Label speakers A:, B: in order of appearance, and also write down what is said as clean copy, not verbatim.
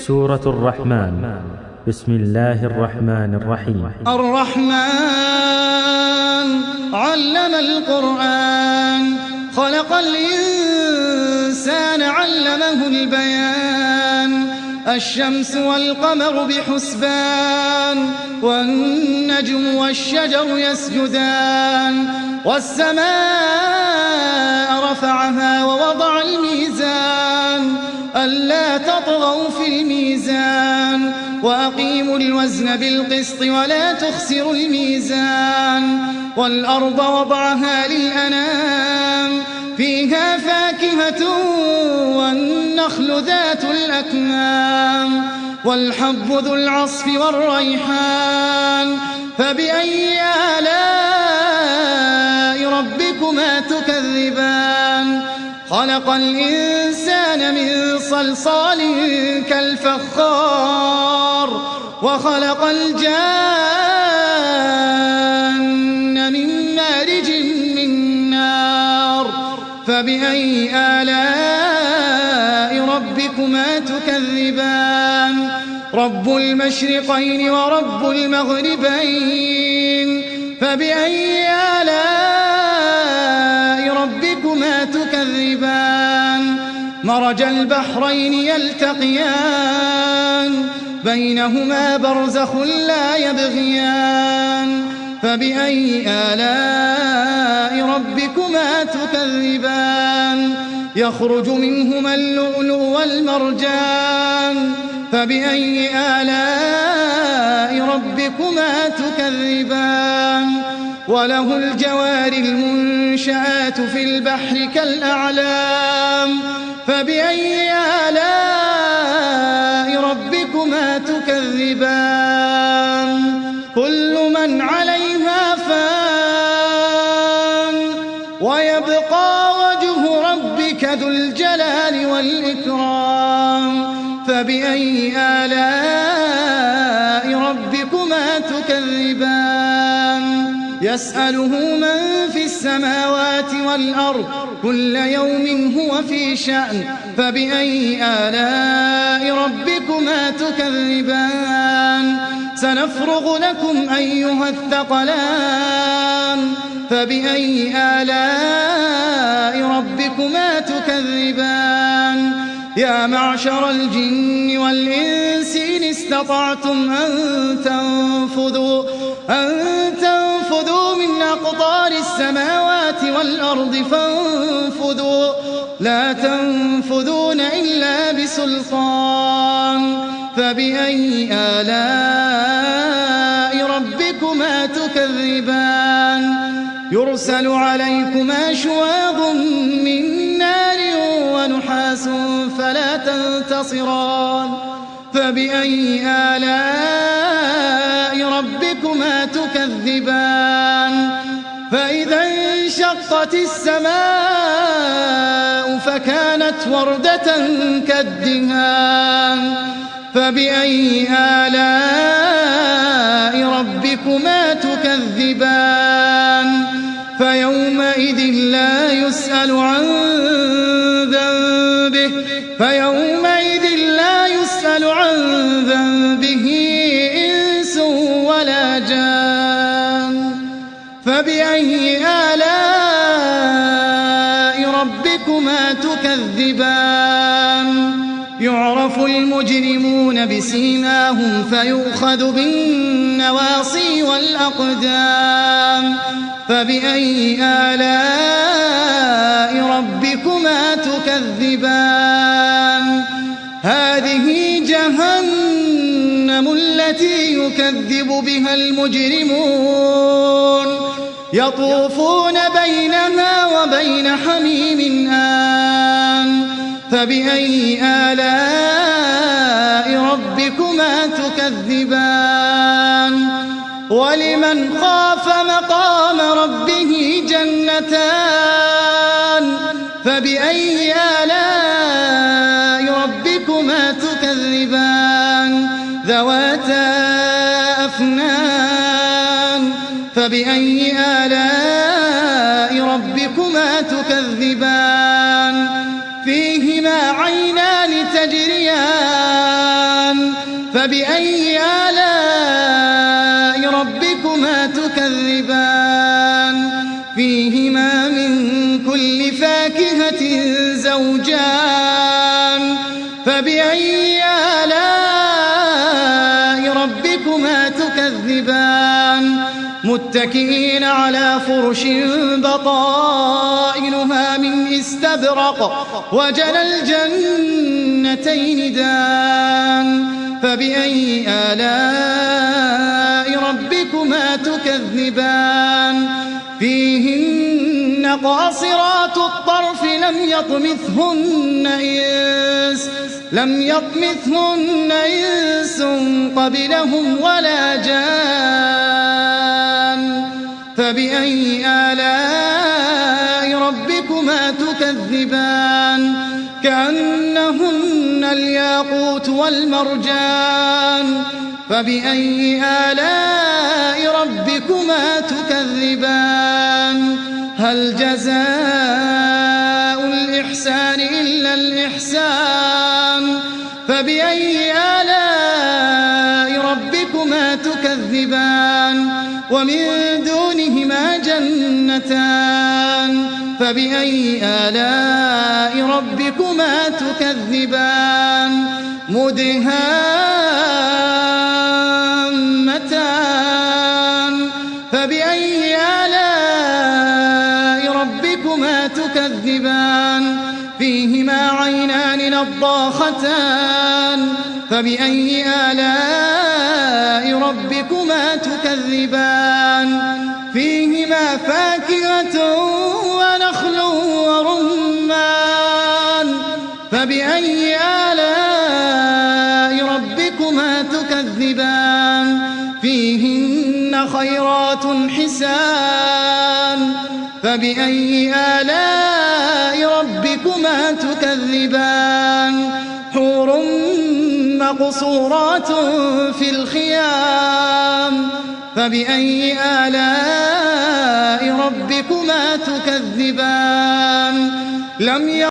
A: سورة الرحمن. بسم الله الرحمن الرحيم.
B: الرحمن علم القرآن، خلق الإنسان علمه البيان. الشمس والقمر بحسبان، والنجم والشجر يسجدان. والسماء رفعها ووضع الميزان، ألا تطغوا في الميزان. وأقيموا الوزن بالقسط ولا تخسروا الميزان. والأرض وضعها للأنام، فيها فاكهة والنخل ذات الأكمام. والحب ذو العصف والريحان. فبأي آلاء ربكما تكذبان؟ خلق الإنسان من صلصال كالفخار، وخلق الجان من مارج من نار. فبأي آلاء ربكما تكذبان؟ رب المشرقين ورب المغربين. فبأي آلاء ربكما تكذبان؟ مرج البحرين يلتقيان، بينهما برزخ لا يبغيان. فبأي آلاء ربكما تكذبان؟ يخرج منهما اللؤلؤ والمرجان. فبأي آلاء ربكما تكذبان؟ وله الجوار المنشآت في البحر كالأعلام. فبأي آلاء ربكما تكذبان؟ كل من عليها فان، ويبقى وجه ربك ذو الجلال والإكرام. فبأي آلاء ربكما تكذبان؟ يسأله من في السماوات والأرض، كل يوم هو في شأن. فبأي آلاء ربكما تكذبان؟ سنفرغ لكم أيها الثقلان. فبأي آلاء ربكما تكذبان؟ يا معشر الجن والإنس إن استطعتم أن تنفذوا من أقطار السماوات والأرض فانفذوا، لا تنفذون إلا بسلطان. فبأي آلاء ربكما تكذبان؟ يرسل عليكما شواظ من نار ونحاس فلا تنتصران. فبأي آلاء ربكما تكذبان؟ فإذا انشقت السماء فكانت وردة كالدهان. فبأي آلاء ربكما تكذبان؟ فيومئذ لا يسأل عن ذنبه إنس ولا جان. فبأي آلاء ربكما تكذبان؟ يعرف المجرمون بسيماهم فيؤخذ بالنواصي والأقدام. فبأي آلاء ربكما تكذبان؟ هذه جهنم التي يكذب بها المجرمون، يطوفون بينها وبين حميم آن. فبأي آلاء ربكما تكذبان؟ ولمن خاف مقام ربه جنتان. فبأي آلاء ربكما تكذبان؟ ذواتا أفنان. فبأي آلاء ربكما تكذبان؟ فيهما عينان تجريان فبأي آلاء ربكما تكذبان فيهما من كل فاكهة زوجان فبأي آلاء ربكما تكذبان متكئين على فرش بطائنها من استبرق وجنى الجنتين دان فبأي آلاء ربكما تكذبان فيهن قاصرات الطرف لم يطمثهن إنس قبلهم ولا جان فبأي آلاء ربكما تكذبان كأنهن الياقوت والمرجان فبأي آلاء ربكما تكذبان هل جزاء الإحسان إلا الإحسان فبأي آلاء ربكما تكذبان ومن دونهما جنتان فبأي آلاء ربكما تكذبان مدهامتان فبأي آلاء ربكما تكذبان فيهما عينان نضاختان فبأي آلاء ربكما تكذبان فيهما فاكهة ونخل ورمان فبأي آلاء ربكما تكذبان فيهن خيرات حسان فبأي آلاء ربكما تكذبان حور مقصورات في الخيام فبأي آلاء ربكما تكذبان